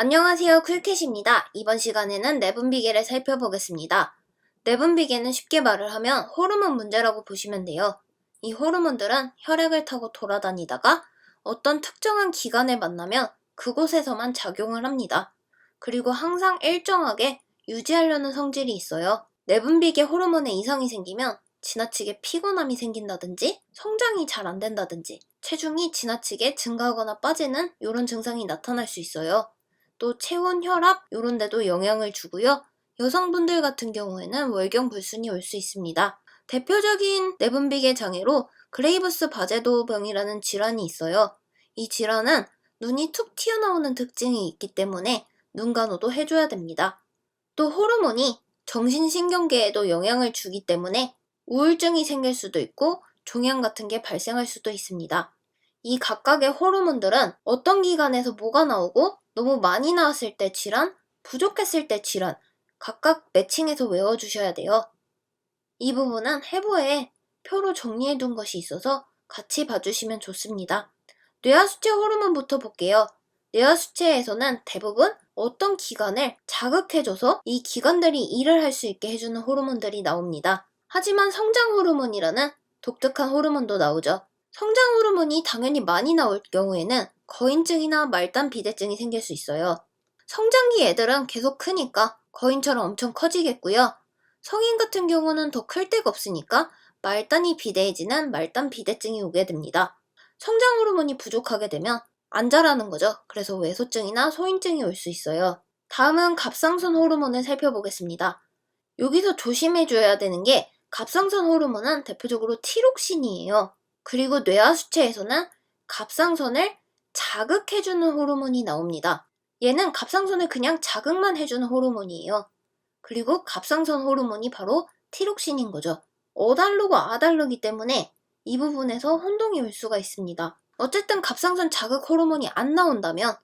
안녕하세요, 쿨캣입니다. 이번 시간에는 내분비계를 살펴보겠습니다. 내분비계는 쉽게 말을 하면 호르몬 문제라고 보시면 돼요. 이 호르몬들은 혈액을 타고 돌아다니다가 어떤 특정한 기관에 만나면 그곳에서만 작용을 합니다. 그리고 항상 일정하게 유지하려는 성질이 있어요. 내분비계 호르몬에 이상이 생기면 지나치게 피곤함이 생긴다든지 성장이 잘 안 된다든지 체중이 지나치게 증가하거나 빠지는 이런 증상이 나타날 수 있어요. 또 체온, 혈압 이런 데도 영향을 주고요. 여성분들 같은 경우에는 월경불순이 올 수 있습니다. 대표적인 내분비계 장애로 그레이브스 바제도병이라는 질환이 있어요. 이 질환은 눈이 툭 튀어나오는 특징이 있기 때문에 눈간호도 해줘야 됩니다. 또 호르몬이 정신신경계에도 영향을 주기 때문에 우울증이 생길 수도 있고 종양 같은 게 발생할 수도 있습니다. 이 각각의 호르몬들은 어떤 기관에서 뭐가 나오고 너무 많이 나왔을 때 질환, 부족했을 때 질환 각각 매칭해서 외워주셔야 돼요. 이 부분은 해부에 표로 정리해둔 것이 있어서 같이 봐주시면 좋습니다. 뇌하수체 호르몬부터 볼게요. 뇌하수체에서는 대부분 어떤 기관을 자극해줘서 이 기관들이 일을 할 수 있게 해주는 호르몬들이 나옵니다. 하지만 성장 호르몬이라는 독특한 호르몬도 나오죠. 성장 호르몬이 당연히 많이 나올 경우에는 거인증이나 말단 비대증이 생길 수 있어요. 성장기 애들은 계속 크니까 거인처럼 엄청 커지겠고요. 성인 같은 경우는 더 클 데가 없으니까 말단이 비대해지는 말단 비대증이 오게 됩니다. 성장 호르몬이 부족하게 되면 안 자라는 거죠. 그래서 외소증이나 소인증이 올 수 있어요. 다음은 갑상선 호르몬을 살펴보겠습니다. 여기서 조심해줘야 되는 게 갑상선 호르몬은 대표적으로 티록신이에요. 그리고 뇌하수체에서는 갑상선을 자극해주는 호르몬이 나옵니다. 얘는 갑상선을 그냥 자극만 해주는 호르몬이에요. 그리고 갑상선 호르몬이 바로 티록신인 거죠. 어달르고 아달르기 때문에 이 부분에서 혼동이 올 수가 있습니다. 어쨌든 갑상선 자극 호르몬이 안 나온다면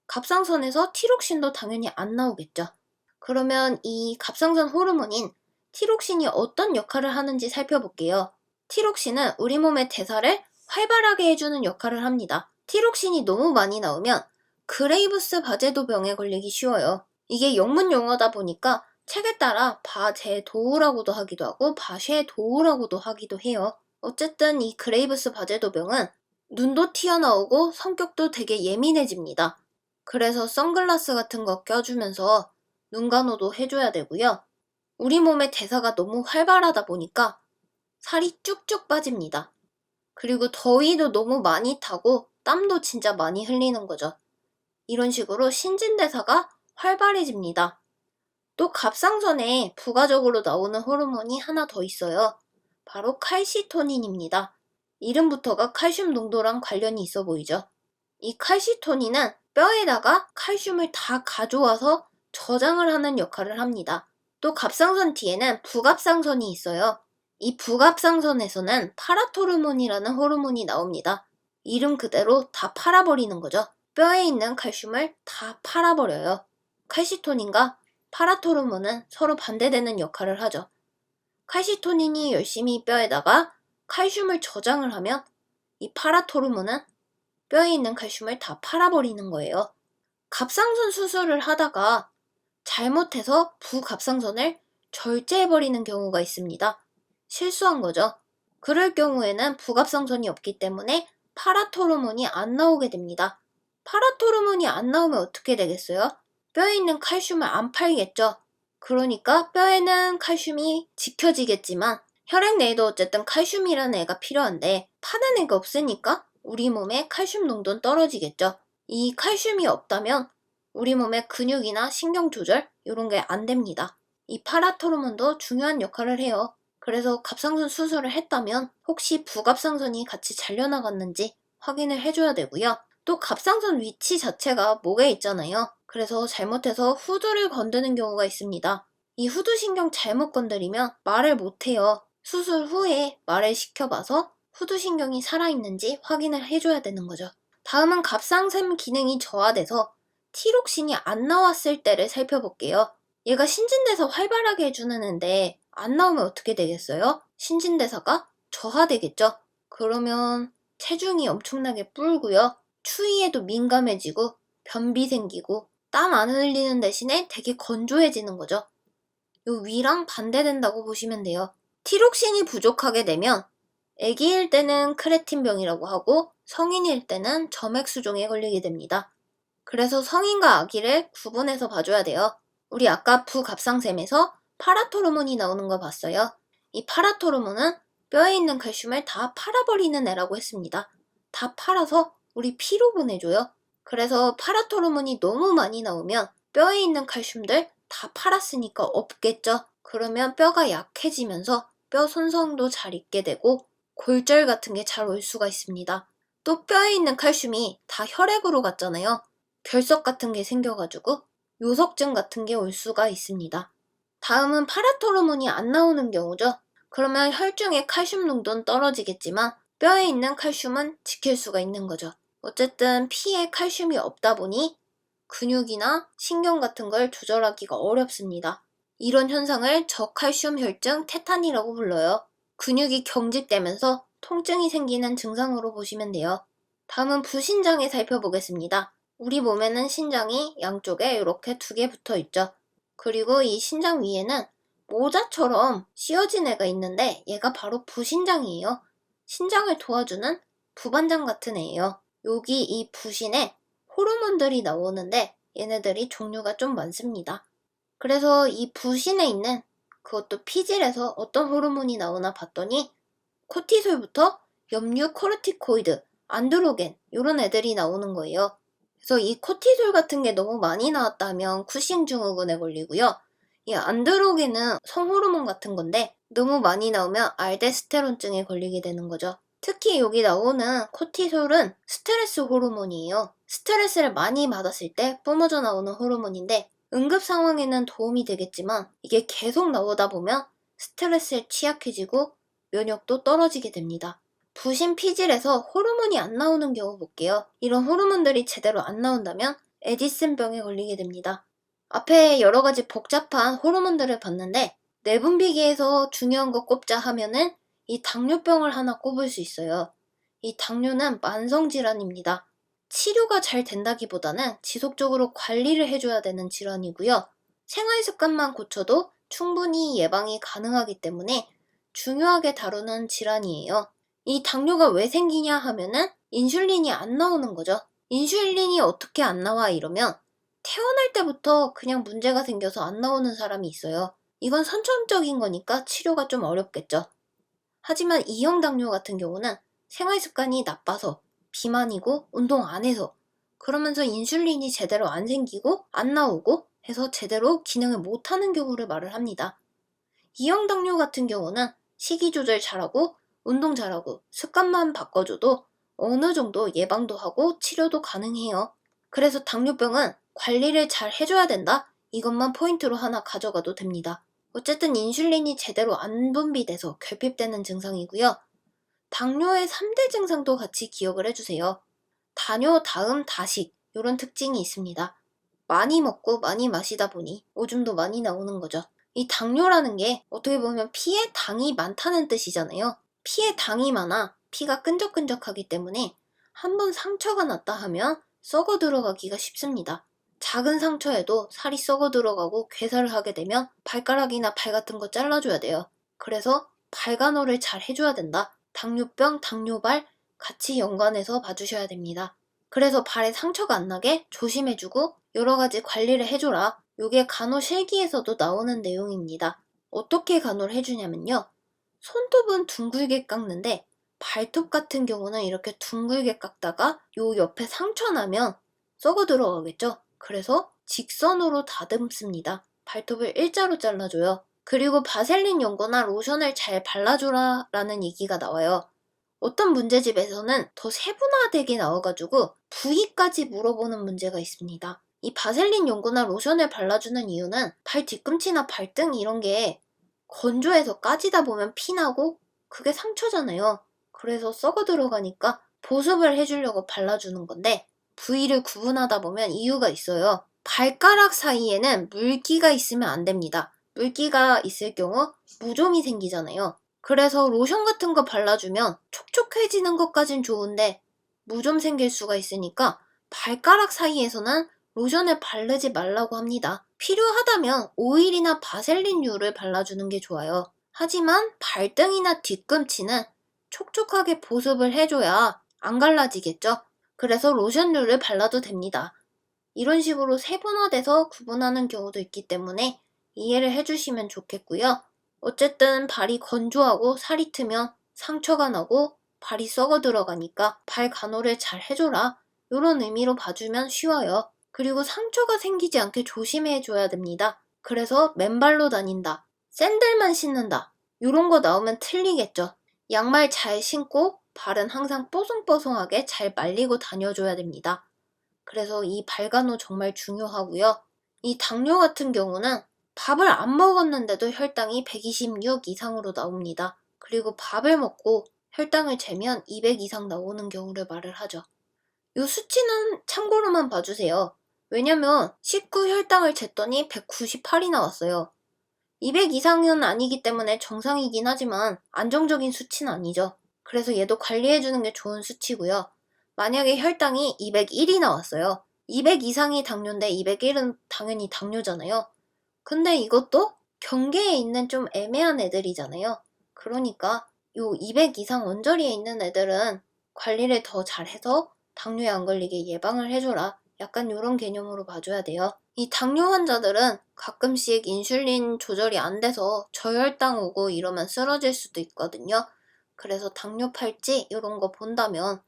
갑상선에서 티록신도 당연히 안 나오겠죠. 그러면 이 갑상선 호르몬인 티록신이 어떤 역할을 하는지 살펴볼게요. 티록신은 우리 몸의 대사를 활발하게 해주는 역할을 합니다. 티록신이 너무 많이 나오면 그레이브스 바제도병에 걸리기 쉬워요. 이게 영문 용어다 보니까 책에 따라 바제도우라고도 하기도 하고 바쉐도우라고도 하기도 해요. 어쨌든 이 그레이브스 바제도병은 눈도 튀어나오고 성격도 되게 예민해집니다. 그래서 선글라스 같은 거 껴주면서 눈간호도 해줘야 되고요. 우리 몸의 대사가 너무 활발하다 보니까 살이 쭉쭉 빠집니다. 그리고 더위도 너무 많이 타고 땀도 진짜 많이 흘리는 거죠. 이런 식으로 신진대사가 활발해집니다. 또 갑상선에 부가적으로 나오는 호르몬이 하나 더 있어요. 바로 칼시토닌입니다. 이름부터가 칼슘 농도랑 관련이 있어 보이죠? 이 칼시토닌은 뼈에다가 칼슘을 다 가져와서 저장을 하는 역할을 합니다. 또 갑상선 뒤에는 부갑상선이 있어요. 이 부갑상선에서는 파라토르몬이라는 호르몬이 나옵니다. 이름 그대로 다 팔아버리는 거죠. 뼈에 있는 칼슘을 다 팔아버려요. 칼시토닌과 파라토르몬은 서로 반대되는 역할을 하죠. 칼시토닌이 열심히 뼈에다가 칼슘을 저장을 하면 이 파라토르몬은 뼈에 있는 칼슘을 다 팔아버리는 거예요. 갑상선 수술을 하다가 잘못해서 부갑상선을 절제해버리는 경우가 있습니다. 실수한 거죠. 그럴 경우에는 부갑상선이 없기 때문에 파라토르몬이 안 나오게 됩니다. 파라토르몬이 안 나오면 어떻게 되겠어요? 뼈에 있는 칼슘을 안 팔겠죠. 그러니까 뼈에는 칼슘이 지켜지겠지만 혈액 내에도 어쨌든 칼슘이라는 애가 필요한데 파는 애가 없으니까 우리 몸의 칼슘 농도는 떨어지겠죠. 이 칼슘이 없다면 우리 몸의 근육이나 신경 조절 이런 게 안 됩니다. 이 파라토르몬도 중요한 역할을 해요. 그래서 갑상선 수술을 했다면 혹시 부갑상선이 같이 잘려나갔는지 확인을 해줘야 되고요. 또 갑상선 위치 자체가 목에 있잖아요. 그래서 잘못해서 후두를 건드는 경우가 있습니다. 이 후두신경 잘못 건드리면 말을 못해요. 수술 후에 말을 시켜봐서 후두신경이 살아있는지 확인을 해줘야 되는 거죠. 다음은 갑상선 기능이 저하돼서 티록신이 안 나왔을 때를 살펴볼게요. 얘가 신진대사 활발하게 해주는 애인데 안 나오면 어떻게 되겠어요? 신진대사가 저하되겠죠? 그러면 체중이 엄청나게 불고요. 추위에도 민감해지고 변비 생기고 땀 안 흘리는 대신에 되게 건조해지는 거죠. 요 위랑 반대된다고 보시면 돼요. 티록신이 부족하게 되면 아기일 때는 크레틴병이라고 하고 성인일 때는 점액수종에 걸리게 됩니다. 그래서 성인과 아기를 구분해서 봐줘야 돼요. 우리 아까 부갑상샘에서 파라토르몬이 나오는 거 봤어요. 이 파라토르몬은 뼈에 있는 칼슘을 다 팔아버리는 애라고 했습니다. 다 팔아서 우리 피로 보내줘요. 그래서 파라토르몬이 너무 많이 나오면 뼈에 있는 칼슘들 다 팔았으니까 없겠죠. 그러면 뼈가 약해지면서 뼈 손상도 잘 있게 되고 골절 같은 게 잘 올 수가 있습니다. 또 뼈에 있는 칼슘이 다 혈액으로 갔잖아요. 결석 같은 게 생겨가지고 요석증 같은 게 올 수가 있습니다. 다음은 파라토르몬이 안 나오는 경우죠. 그러면 혈중의 칼슘 농도는 떨어지겠지만 뼈에 있는 칼슘은 지킬 수가 있는 거죠. 어쨌든 피에 칼슘이 없다 보니 근육이나 신경 같은 걸 조절하기가 어렵습니다. 이런 현상을 저칼슘 혈증 테탄이라고 불러요. 근육이 경직되면서 통증이 생기는 증상으로 보시면 돼요. 다음은 부신장에 살펴보겠습니다. 우리 몸에는 신장이 양쪽에 이렇게 2개 붙어 있죠. 그리고 이 신장 위에는 모자처럼 씌어진 애가 있는데 얘가 바로 부신장이에요. 신장을 도와주는 부반장 같은 애예요. 여기 이 부신에 호르몬들이 나오는데 얘네들이 종류가 좀 많습니다. 그래서 이 부신에 있는 그것도 피질에서 어떤 호르몬이 나오나 봤더니 코티솔부터 염류 코르티코이드, 안드로겐 이런 애들이 나오는 거예요. 그래서 이 코티솔 같은 게 너무 많이 나왔다면 쿠싱 증후군에 걸리고요. 이 안드로겐은 성호르몬 같은 건데 너무 많이 나오면 알데스테론증에 걸리게 되는 거죠. 특히 여기 나오는 코티솔은 스트레스 호르몬이에요. 스트레스를 많이 받았을 때 뿜어져 나오는 호르몬인데 응급 상황에는 도움이 되겠지만 이게 계속 나오다 보면 스트레스에 취약해지고 면역도 떨어지게 됩니다. 부신 피질에서 호르몬이 안 나오는 경우 볼게요. 이런 호르몬들이 제대로 안 나온다면 에디슨병에 걸리게 됩니다. 앞에 여러 가지 복잡한 호르몬들을 봤는데 내분비계에서 중요한 거 꼽자 하면은 이 당뇨병을 하나 꼽을 수 있어요. 이 당뇨는 만성질환입니다. 치료가 잘 된다기보다는 지속적으로 관리를 해줘야 되는 질환이고요. 생활습관만 고쳐도 충분히 예방이 가능하기 때문에 중요하게 다루는 질환이에요. 이 당뇨가 왜 생기냐 하면은 인슐린이 안 나오는 거죠. 인슐린이 어떻게 안 나와 이러면 태어날 때부터 그냥 문제가 생겨서 안 나오는 사람이 있어요. 이건 선천적인 거니까 치료가 좀 어렵겠죠. 하지만 E형 당뇨 같은 경우는 생활습관이 나빠서 비만이고 운동 안 해서 그러면서 인슐린이 제대로 안 생기고 안 나오고 해서 제대로 기능을 못하는 경우를 말을 합니다. E형 당뇨 같은 경우는 식이 조절 잘하고 운동 잘하고 습관만 바꿔줘도 어느 정도 예방도 하고 치료도 가능해요. 그래서 당뇨병은 관리를 잘 해줘야 된다? 이것만 포인트로 하나 가져가도 됩니다. 어쨌든 인슐린이 제대로 안 분비돼서 결핍되는 증상이고요. 당뇨의 3대 증상도 같이 기억을 해주세요. 당뇨 다음 다식 이런 특징이 있습니다. 많이 먹고 많이 마시다 보니 오줌도 많이 나오는 거죠. 이 당뇨라는 게 어떻게 보면 피에 당이 많다는 뜻이잖아요. 피에 당이 많아 피가 끈적끈적하기 때문에 한번 상처가 났다 하면 썩어 들어가기가 쉽습니다. 작은 상처에도 살이 썩어 들어가고 괴사를 하게 되면 발가락이나 발 같은 거 잘라줘야 돼요. 그래서 발간호를 잘 해줘야 된다. 당뇨병, 당뇨발 같이 연관해서 봐주셔야 됩니다. 그래서 발에 상처가 안 나게 조심해주고 여러 가지 관리를 해줘라. 요게 간호실기에서도 나오는 내용입니다. 어떻게 간호를 해주냐면요. 손톱은 둥글게 깎는데 발톱 같은 경우는 이렇게 둥글게 깎다가 요 옆에 상처 나면 썩어 들어가겠죠. 그래서 직선으로 다듬습니다. 발톱을 일자로 잘라줘요. 그리고 바셀린 연고나 로션을 잘 발라줘라 라는 얘기가 나와요. 어떤 문제집에서는 더 세분화되게 나와가지고 부위까지 물어보는 문제가 있습니다. 이 바셀린 연고나 로션을 발라주는 이유는 발 뒤꿈치나 발등 이런 게 건조해서 까지다 보면 피나고 그게 상처잖아요. 그래서 썩어 들어가니까 보습을 해주려고 발라주는 건데 부위를 구분하다 보면 이유가 있어요. 발가락 사이에는 물기가 있으면 안 됩니다. 물기가 있을 경우 무좀이 생기잖아요. 그래서 로션 같은 거 발라주면 촉촉해지는 것까진 좋은데 무좀 생길 수가 있으니까 발가락 사이에서는 로션을 바르지 말라고 합니다. 필요하다면 오일이나 바셀린유를 발라주는 게 좋아요. 하지만 발등이나 뒤꿈치는 촉촉하게 보습을 해줘야 안 갈라지겠죠? 그래서 로션류를 발라도 됩니다. 이런 식으로 세분화돼서 구분하는 경우도 있기 때문에 이해를 해주시면 좋겠고요. 어쨌든 발이 건조하고 살이 트면 상처가 나고 발이 썩어 들어가니까 발 간호를 잘 해줘라. 이런 의미로 봐주면 쉬워요. 그리고 상처가 생기지 않게 조심해줘야 됩니다. 그래서 맨발로 다닌다, 샌들만 신는다, 이런 거 나오면 틀리겠죠. 양말 잘 신고 발은 항상 뽀송뽀송하게 잘 말리고 다녀줘야 됩니다. 그래서 이 발간호 정말 중요하고요. 이 당뇨 같은 경우는 밥을 안 먹었는데도 혈당이 126 이상으로 나옵니다. 그리고 밥을 먹고 혈당을 재면 200 이상 나오는 경우를 말을 하죠. 이 수치는 참고로만 봐주세요. 왜냐면 식후 혈당을 쟀더니 198이 나왔어요. 200 이상은 아니기 때문에 정상이긴 하지만 안정적인 수치는 아니죠. 그래서 얘도 관리해주는 게 좋은 수치고요. 만약에 혈당이 201이 나왔어요. 200 이상이 당뇨인데 201은 당연히 당뇨잖아요. 근데 이것도 경계에 있는 좀 애매한 애들이잖아요. 그러니까 요 200 이상 언저리에 있는 애들은 관리를 더 잘해서 당뇨에 안 걸리게 예방을 해줘라. 약간 이런 개념으로 봐줘야 돼요. 이 당뇨 환자들은 가끔씩 인슐린 조절이 안 돼서 저혈당 오고 이러면 쓰러질 수도 있거든요. 그래서 당뇨 팔찌 이런 거 본다면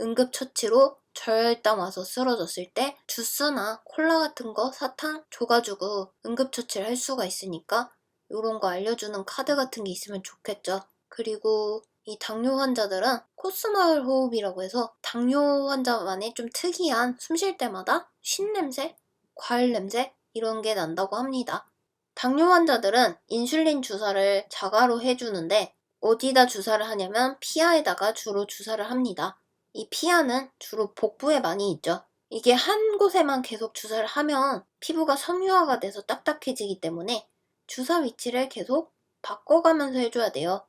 응급처치로 저혈당 와서 쓰러졌을 때 주스나 콜라 같은 거 사탕 줘가지고 응급처치를 할 수가 있으니까 이런 거 알려주는 카드 같은 게 있으면 좋겠죠. 그리고 이 당뇨 환자들은 코스마을 호흡이라고 해서 당뇨 환자만의 좀 특이한 숨 쉴 때마다 쉰냄새, 과일 냄새 이런 게 난다고 합니다. 당뇨 환자들은 인슐린 주사를 자가로 해주는데 어디다 주사를 하냐면 피하에다가 주로 주사를 합니다. 이 피하는 주로 복부에 많이 있죠. 이게 한 곳에만 계속 주사를 하면 피부가 섬유화가 돼서 딱딱해지기 때문에 주사 위치를 계속 바꿔가면서 해줘야 돼요.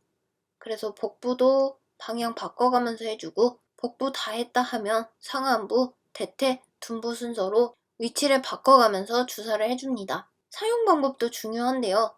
그래서 복부도 방향 바꿔가면서 해주고 복부 다 했다 하면 상안부, 대퇴, 둔부 순서로 위치를 바꿔가면서 주사를 해줍니다. 사용 방법도 중요한데요.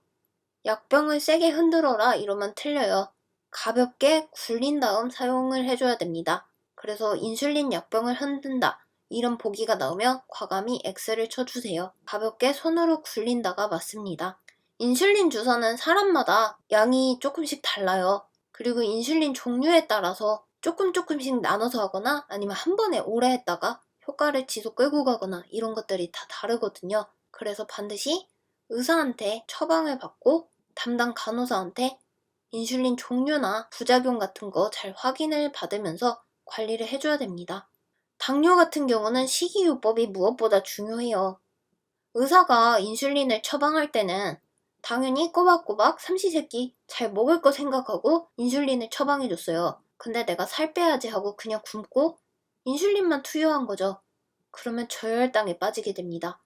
약병을 세게 흔들어라 이러면 틀려요. 가볍게 굴린 다음 사용을 해줘야 됩니다. 그래서 인슐린 약병을 흔든다 이런 보기가 나오면 과감히 X를 쳐주세요. 가볍게 손으로 굴린다가 맞습니다. 인슐린 주사는 사람마다 양이 조금씩 달라요. 그리고 인슐린 종류에 따라서 조금씩 나눠서 하거나 아니면 한 번에 오래 했다가 효과를 지속 끌고 가거나 이런 것들이 다 다르거든요. 그래서 반드시 의사한테 처방을 받고 담당 간호사한테 인슐린 종류나 부작용 같은 거 잘 확인을 받으면서 관리를 해줘야 됩니다. 당뇨 같은 경우는 식이요법이 무엇보다 중요해요. 의사가 인슐린을 처방할 때는 당연히 꼬박꼬박 삼시세끼 잘 먹을 거 생각하고 인슐린을 처방해줬어요. 근데 내가 살 빼야지 하고 그냥 굶고 인슐린만 투여한 거죠. 그러면 저혈당에 빠지게 됩니다.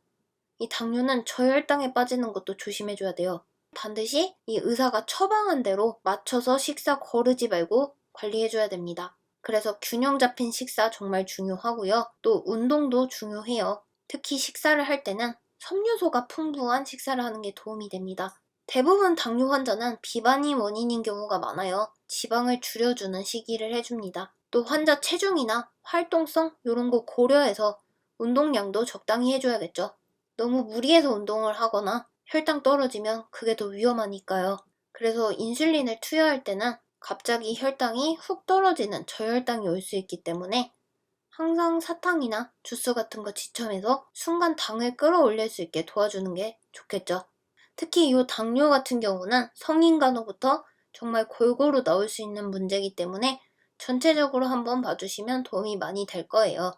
이 당뇨는 저혈당에 빠지는 것도 조심해줘야 돼요. 반드시 이 의사가 처방한 대로 맞춰서 식사 거르지 말고 관리해줘야 됩니다. 그래서 균형 잡힌 식사 정말 중요하고요. 또 운동도 중요해요. 특히 식사를 할 때는 섬유소가 풍부한 식사를 하는 게 도움이 됩니다. 대부분 당뇨 환자는 비만이 원인인 경우가 많아요. 지방을 줄여주는 식이를 해줍니다. 또 환자 체중이나 활동성 이런 거 고려해서 운동량도 적당히 해줘야겠죠. 너무 무리해서 운동을 하거나 혈당 떨어지면 그게 더 위험하니까요. 그래서 인슐린을 투여할 때는 갑자기 혈당이 훅 떨어지는 저혈당이 올 수 있기 때문에 항상 사탕이나 주스 같은 거 지참해서 순간 당을 끌어올릴 수 있게 도와주는 게 좋겠죠. 특히 이 당뇨 같은 경우는 성인 간호부터 정말 골고루 나올 수 있는 문제이기 때문에 전체적으로 한번 봐주시면 도움이 많이 될 거예요.